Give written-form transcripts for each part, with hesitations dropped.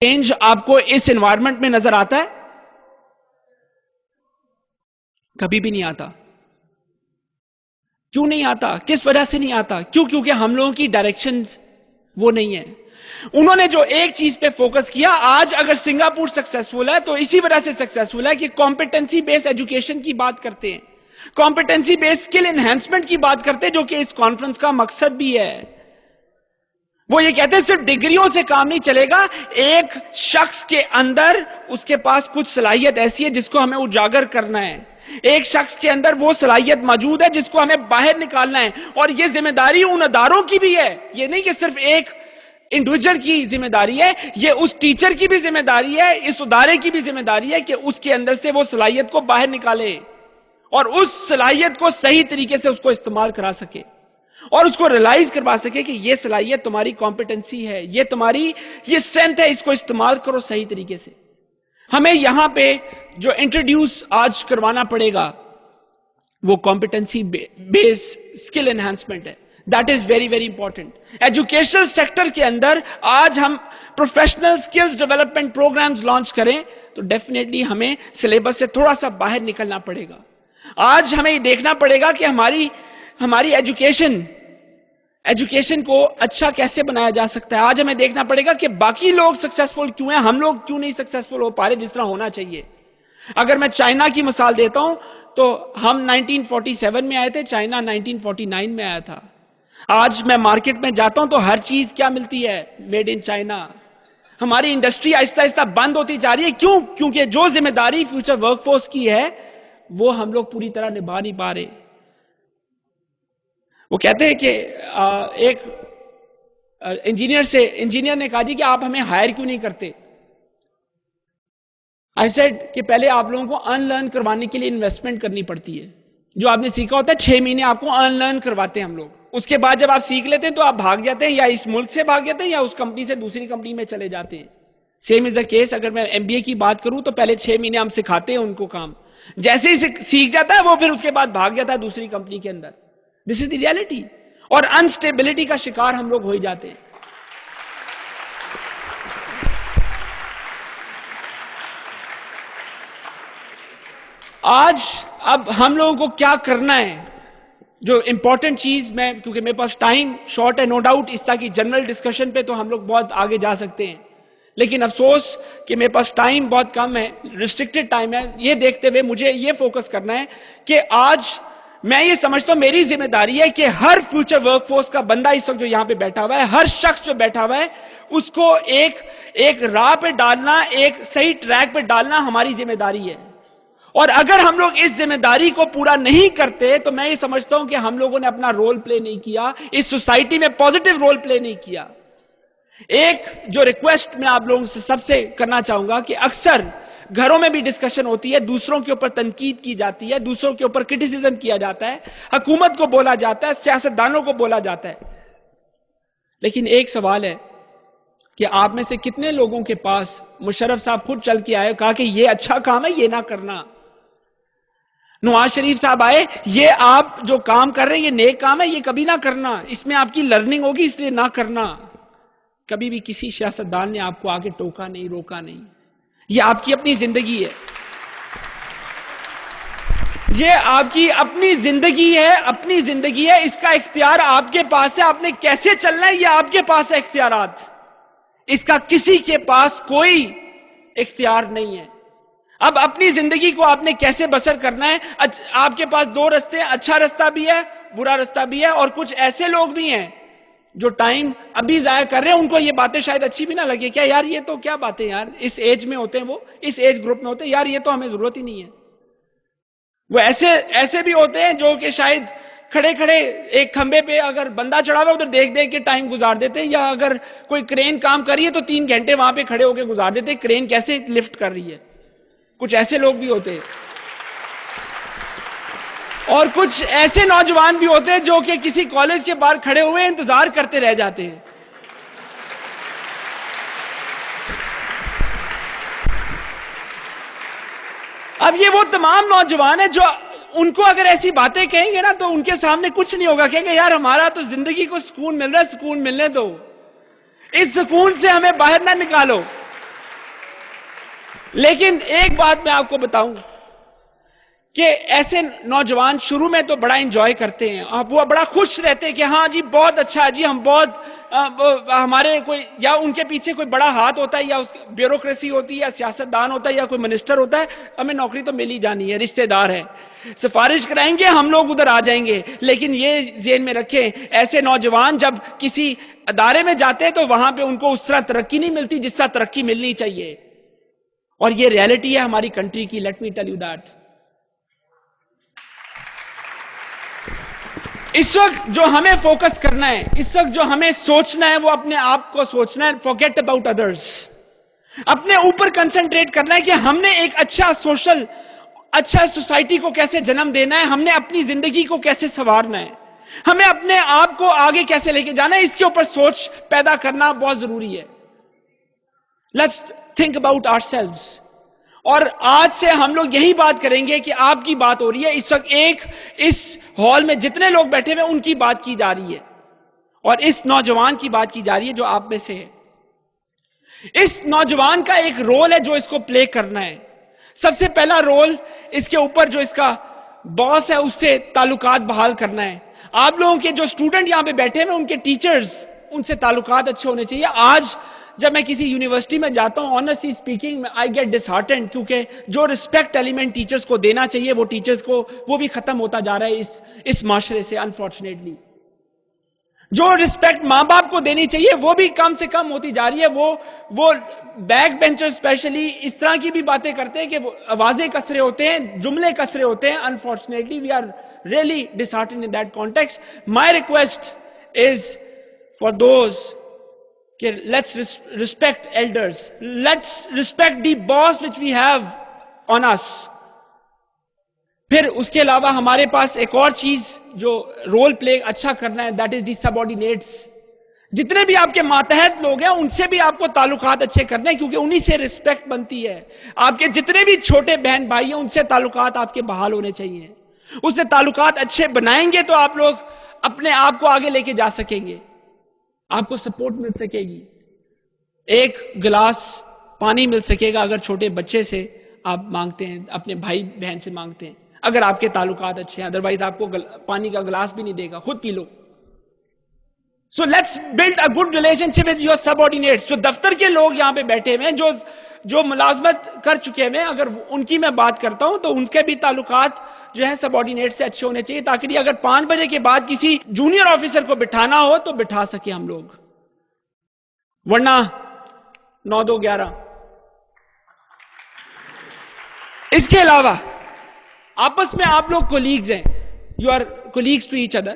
Change آپ کو اس environment میں نظر آتا ہے؟ کبھی بھی نہیں آتا. کیوں نہیں آتا؟ کس وجہ سے نہیں آتا؟ کیونکہ ہم لوگوں کی ڈائریکشنز وہ نہیں ہے. انہوں نے جو ایک چیز پہ فوکس کیا، آج اگر سنگاپور سکسیسفل ہے تو اسی وجہ سے سکسیسفل ہے کہ کمپیٹنسی بیس ایجوکیشن کی بات کرتے ہیں، کمپیٹنسی بیس اسکل انہینسمنٹ کی بات کرتے ہیں، جو کہ اس کانفرنس کا مقصد بھی ہے. وہ یہ کہتے ہیں صرف ڈگریوں سے کام نہیں چلے گا، ایک شخص کے اندر اس کے پاس کچھ صلاحیت ایسی ہے جس کو ہمیں اجاگر کرنا ہے، ایک شخص کے اندر وہ صلاحیت موجود ہے جس کو ہمیں باہر نکالنا ہے. اور یہ ذمہ داری ان اداروں کی بھی ہے، یہ نہیں کہ صرف ایک انڈیویجل کی ذمہ داری ہے، یہ اس ٹیچر کی بھی ذمہ داری ہے، اس ادارے کی بھی ذمہ داری ہے کہ اس کے اندر سے وہ صلاحیت کو باہر نکالے اور اس صلاحیت کو صحیح طریقے سے اس کو استعمال کرا سکے اور اس کو ریلائز کروا سکے کہ یہ صلاحیت تمہاری کمپیٹنسی ہے، یہ تمہاری یہ اسٹرینتھ ہے، اس کو استعمال کرو صحیح طریقے سے. ہمیں یہاں پہ جو انٹروڈیوس آج کروانا پڑے گا وہ کمپیٹنسی بیس اسکل انہینسمنٹ ہے. That is very very important. Educational sector کے اندر آج ہم professional skills development programs launch کریں تو ڈیفینیٹلی ہمیں سلیبس سے تھوڑا سا باہر نکلنا پڑے گا. آج ہمیں یہ دیکھنا پڑے گا کہ ہماری ایجوکیشن کو اچھا کیسے بنایا جا سکتا ہے. آج ہمیں دیکھنا پڑے گا کہ باقی لوگ سکسیسفل کیوں ہیں، ہم لوگ کیوں نہیں سکسیسفل ہو پا رہے جس طرح ہونا چاہیے. اگر میں چائنا کی مثال دیتا ہوں تو ہم 1947 میں آئے تھے، چائنا 1949 میں آیا تھا. آج میں مارکیٹ میں جاتا ہوں تو ہر چیز کیا ملتی ہے؟ Made in China. ہماری انڈسٹری آہستہ آہستہ بند ہوتی جا رہی ہے. کیوں؟ کیونکہ جو ذمہ داری فیوچر ورک فورس کی ہے وہ ہم لوگ پوری طرح نبھا نہیں پا رہے. وہ کہتے ہیں کہ ایک انجینئر نے کہا جی کہ آپ ہمیں ہائر کیوں نہیں کرتے؟ I said کہ پہلے آپ لوگوں کو ان لرن کروانے کے لیے انویسٹمنٹ کرنی پڑتی ہے. جو آپ نے سیکھا ہوتا ہے 6 مہینے آپ کو ان لرن کرواتے ہیں ہم لوگ. اس کے بعد جب آپ سیکھ لیتے ہیں تو آپ بھاگ جاتے ہیں، یا اس ملک سے بھاگ جاتے ہیں یا اس کمپنی سے دوسری کمپنی میں چلے جاتے ہیں. سیم از دا کیس اگر میں MBA کی بات کروں تو پہلے 6 مہینے ہم سکھاتے ہیں ان کو کام، جیسے ہی سیکھ جاتا ہے وہ پھر اس کے بعد بھاگ جاتا ہے دوسری کمپنی کے اندر. دس از دی ریالٹی. اور انسٹیبلٹی کا شکار ہم لوگ ہو ہی جاتے ہیں. آج اب ہم لوگوں کو کیا کرنا ہے؟ جو امپورٹنٹ چیز میں، کیونکہ میرے پاس ٹائم شارٹ ہے، نو ڈاؤٹ اس طرح کی جنرل ڈسکشن پہ تو ہم لوگ بہت آگے جا سکتے ہیں، لیکن افسوس کہ میرے پاس ٹائم بہت کم ہے، ریسٹرکٹڈ ٹائم ہے. یہ دیکھتے ہوئے مجھے یہ فوکس کرنا ہے کہ آج میں یہ سمجھتا ہوں میری ذمہ داری ہے کہ ہر فیوچر ورک فورس کا بندہ اس وقت جو یہاں پہ بیٹھا ہوا ہے، ہر شخص جو بیٹھا ہوا ہے، اس کو ایک راہ پہ ڈالنا، ایک صحیح ٹریک پہ ڈالنا ہماری ذمہ داری ہے. اور اگر ہم لوگ اس ذمہ داری کو پورا نہیں کرتے تو میں یہ سمجھتا ہوں کہ ہم لوگوں نے اپنا رول پلے نہیں کیا، اس سوسائٹی میں پوزیٹیو رول پلے نہیں کیا. ایک جو ریکویسٹ میں آپ لوگوں سے سب سے کرنا چاہوں گا کہ اکثر گھروں میں بھی ڈسکشن ہوتی ہے، دوسروں کے اوپر تنقید کی جاتی ہے، دوسروں کے اوپر کرٹیسزم کیا جاتا ہے، حکومت کو بولا جاتا ہے، سیاستدانوں کو بولا جاتا ہے. لیکن ایک سوال ہے کہ آپ میں سے کتنے لوگوں کے پاس مشرف صاحب خود چل کے آئے، کہا کہ یہ اچھا کام ہے، یہ نہ کرنا. نواز شریف صاحب آئے، یہ آپ جو کام کر رہے ہیں یہ نیک کام ہے، یہ کبھی نہ کرنا، اس میں آپ کی لرننگ ہوگی اس لیے نہ کرنا. کبھی بھی کسی سیاستدان نے آپ کو آگے ٹوکا نہیں، روکا نہیں. یہ آپ کی اپنی زندگی ہے، یہ آپ کی اپنی زندگی ہے، اپنی زندگی ہے. اس کا اختیار آپ کے پاس ہے، آپ نے کیسے چلنا ہے یہ آپ کے پاس ہے اختیارات. اس کا کسی کے پاس کوئی اختیار نہیں ہے. اب اپنی زندگی کو آپ نے کیسے بسر کرنا ہے، آپ کے پاس 2 رستے ہیں، اچھا رستہ بھی ہے، برا رستہ بھی ہے. اور کچھ ایسے لوگ بھی ہیں جو ٹائم ابھی ضائع کر رہے ہیں، ان کو یہ باتیں شاید اچھی بھی نہ لگے، کیا یار یہ تو کیا باتیں یار، اس ایج میں ہوتے ہیں، وہ اس ایج گروپ میں ہوتے ہیں، یار یہ تو ہمیں ضرورت ہی نہیں ہے. وہ ایسے بھی ہوتے ہیں جو کہ شاید کھڑے ایک کھمبے پہ اگر بندہ چڑھا ہوا ادھر دیکھ کے ٹائم گزار دیتے ہیں، یا اگر کوئی کرین کام کر رہی ہے تو 3 گھنٹے وہاں پہ کھڑے ہو کے گزار دیتے ہیں، کرین کیسے لفٹ کر رہی ہے. کچھ ایسے لوگ بھی ہوتے ہیں. اور کچھ ایسے نوجوان بھی ہوتے ہیں جو کہ کسی کالج کے باہر کھڑے ہوئے انتظار کرتے رہ جاتے ہیں. اب یہ وہ تمام نوجوان ہیں جو ان کو اگر ایسی باتیں کہیں گے نا تو ان کے سامنے کچھ نہیں ہوگا، کہیں گے یار ہمارا تو زندگی کو سکون مل رہا ہے، سکون ملنے دو، اس سکون سے ہمیں باہر نہ نکالو. لیکن ایک بات میں آپ کو بتاؤں کہ ایسے نوجوان شروع میں تو بڑا انجوائے کرتے ہیں, وہ بڑا خوش رہتے ہیں کہ ہاں جی بہت اچھا جی, ہم بہت ہمارے کوئی یا ان کے پیچھے کوئی بڑا ہاتھ ہوتا ہے, یا بیوروکریسی ہوتی ہے, یا سیاست دان ہوتا ہے, یا کوئی منسٹر ہوتا ہے, ہمیں نوکری تو مل ہی جانی ہے, رشتہ دار ہے, سفارش کرائیں گے ہم لوگ ادھر آ جائیں گے. لیکن یہ ذہن میں رکھیں, ایسے نوجوان جب کسی ادارے میں جاتے ہیں تو وہاں پہ ان کو اس طرح ترقی نہیں ملتی جس طرح ترقی ملنی چاہیے, اور یہ ریالٹی ہے ہماری کنٹری کی. Let me tell you that. اس وقت جو ہمیں فوکس کرنا ہے, اس وقت جو ہمیں سوچنا ہے, وہ اپنے آپ کو سوچنا ہے. Forget about others. اپنے اوپر کنسنٹریٹ کرنا ہے کہ ہم نے ایک اچھا سوشل, اچھا سوسائٹی کو کیسے جنم دینا ہے, ہم نے اپنی زندگی کو کیسے سنوارنا ہے, ہمیں اپنے آپ کو آگے کیسے لے کے جانا ہے, اس کے اوپر سوچ پیدا کرنا بہت ضروری ہے. Let's think about ourselves. اور آج سے ہم لوگ یہی بات کریں گے کہ آپ کی بات ہو رہی ہے اس وقت, ایک اس ہال میں جتنے لوگ بیٹھے ہوئے ان کی بات کی جا رہی ہے, اور اس نوجوان کی بات کی جا رہی ہے جو آپ میں سے ہے. اس نوجوان کا ایک رول ہے جو اس کو پلے کرنا ہے. سب سے پہلا رول اس کے اوپر جو اس کا باس ہے اس سے تعلقات بحال کرنا ہے. آپ لوگوں کے جو اسٹوڈنٹ یہاں پہ بیٹھے ہیں ان کے ٹیچرز, ان سے تعلقات اچھے ہونے چاہیے. آج جب میں کسی یونیورسٹی میں جاتا ہوں, آنیسٹلی اسپیکنگ آئی گیٹ ڈسہارٹنڈ, کیونکہ جو رسپیکٹ ایلیمنٹ ٹیچرز کو دینا چاہیے وہ ٹیچرز کو وہ بھی ختم ہوتا جا رہا ہے اس معاشرے سے, انفارچونیٹلی. جو رسپیکٹ ماں باپ کو دینی چاہیے وہ بھی کم سے کم ہوتی جا رہی ہے. وہ بیک بینچر اسپیشلی اس طرح کی بھی باتیں کرتے ہیں کہ وہ آوازیں کسرے ہوتے ہیں, جملے کسرے ہوتے ہیں. Unfortunately we are really disheartened in that context. My request is for those کہ let's respect elders, let's respect the boss which we have on us. پھر اس کے علاوہ ہمارے پاس ایک اور چیز جو رول پلے اچھا کرنا ہے, that is the subordinates. جتنے بھی آپ کے ماتحت لوگ ہیں ان سے بھی آپ کو تعلقات اچھے کرنے ہیں, کیونکہ انہی سے رسپیکٹ بنتی ہے. آپ کے جتنے بھی چھوٹے بہن بھائی ہیں ان سے تعلقات آپ کے بحال ہونے چاہیے. اس سے تعلقات اچھے بنائیں گے تو آپ لوگ اپنے آپ کو آگے لے کے جا سکیں گے, آپ کو سپورٹ مل سکے گی. ایک گلاس پانی مل سکے گا اگر چھوٹے بچے سے آپ مانگتے ہیں, اپنے بھائی بہن سے مانگتے ہیں, اگر آپ کے تعلقات اچھے ہیں. ادروائز آپ کو پانی کا گلاس بھی نہیں دے گا, خود پی لو. So let's build a good relationship with your subordinates. جو دفتر کے لوگ یہاں پہ بیٹھے ہوئے ہیں, جو ملازمت کر چکے ہوئے ہیں, اگر ان کی میں بات کرتا ہوں تو ان کے بھی تعلقات جو ہے سبارڈینیٹ سے اچھے ہونے چاہیے, تاکہ اگر 5 بجے کے بعد کسی جونیئر آفیسر کو بٹھانا ہو تو بٹھا سکے ہم لوگ, ورنہ 9 2 11. اس کے علاوہ آپس میں آپ لوگ کولیگز ہیں, you are colleagues to each other.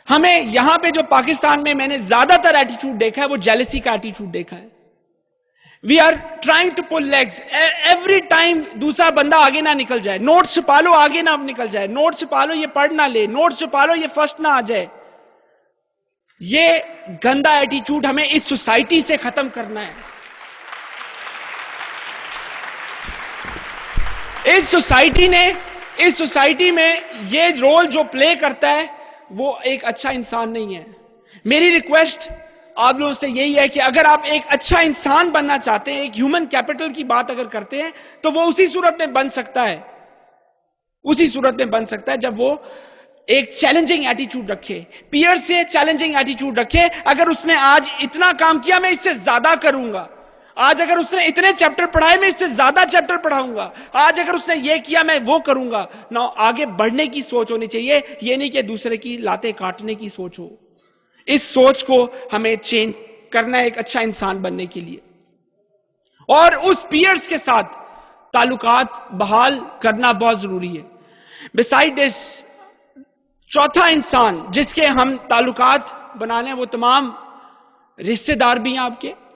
ہمیں یہاں پہ جو پاکستان میں نے زیادہ تر ایٹیٹیوڈ دیکھا ہے وہ جیلسی کا ایٹیٹیوڈ دیکھا ہے. We are trying to pull legs every time, دوسرا بندہ آگے نہ نکل جائے, نوٹ چھپا لو آگے نہ نکل جائے, نوٹ چھپا لو یہ پڑھ نہ لے, نوٹ چھپا لو یہ فرسٹ نہ آ جائے. یہ گندا ایٹیٹیوڈ ہمیں اس سوسائٹی سے ختم کرنا ہے. اس سوسائٹی میں یہ رول جو پلے کرتا ہے وہ ایک اچھا انسان نہیں ہے. میری ریکویسٹ آپ لوگوں سے یہی ہے کہ اگر آپ ایک اچھا انسان بننا چاہتے ہیں, ایک ہیومن کیپٹل کی بات اگر کرتے ہیں, تو وہ اسی صورت میں بن سکتا ہے جب وہ ایک چیلنجنگ ایٹیٹیوڈ رکھے, پیئر سے چیلنجنگ ایٹیٹیوڈ رکھے. اگر اس نے آج اتنا کام کیا میں اس سے زیادہ کروں گا, آج اگر اس نے اتنے چیپٹر پڑھائے میں اس سے زیادہ چیپٹر پڑھاؤں گا, آج اگر اس نے یہ کیا میں وہ کروں گا. نہ آگے بڑھنے کی سوچ ہونی چاہیے, یہ نہیں کہ دوسرے کی لاتیں کاٹنے کی سوچ ہو. اس سوچ کو ہمیں چینج کرنا ہے ایک اچھا انسان بننے کے لیے, اور اس پیئرز کے ساتھ تعلقات بحال کرنا بہت ضروری ہے. بسائڈ دس, چوتھا انسان جس کے ہم تعلقات بنانے وہ تمام رشتہ دار بھی ہیں,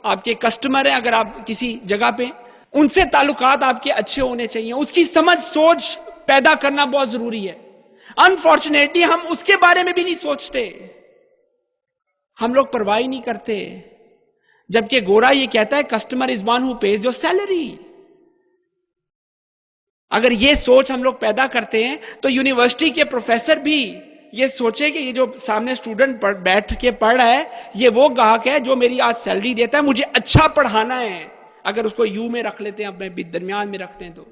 آپ کے کسٹمر ہیں. اگر آپ کسی جگہ پہ, ان سے تعلقات آپ کے اچھے ہونے چاہیے. اس کی سمجھ سوچ پیدا کرنا بہت ضروری ہے. انفارچونیٹلی ہم اس کے بارے میں بھی نہیں سوچتے, ہم لوگ پرواہ نہیں کرتے. جبکہ گورا یہ کہتا ہے customer is one who pays your salary. اگر یہ سوچ ہم لوگ پیدا کرتے ہیں تو یونیورسٹی کے پروفیسر بھی یہ سوچے کہ یہ جو سامنے اسٹوڈنٹ بیٹھ کے پڑھ رہا ہے یہ وہ گاہک ہے جو میری آج سیلری دیتا ہے, مجھے اچھا پڑھانا ہے, اگر اس کو یو میں رکھ لیتے ہیں، اپنے درمیان میں رکھتے ہیں تو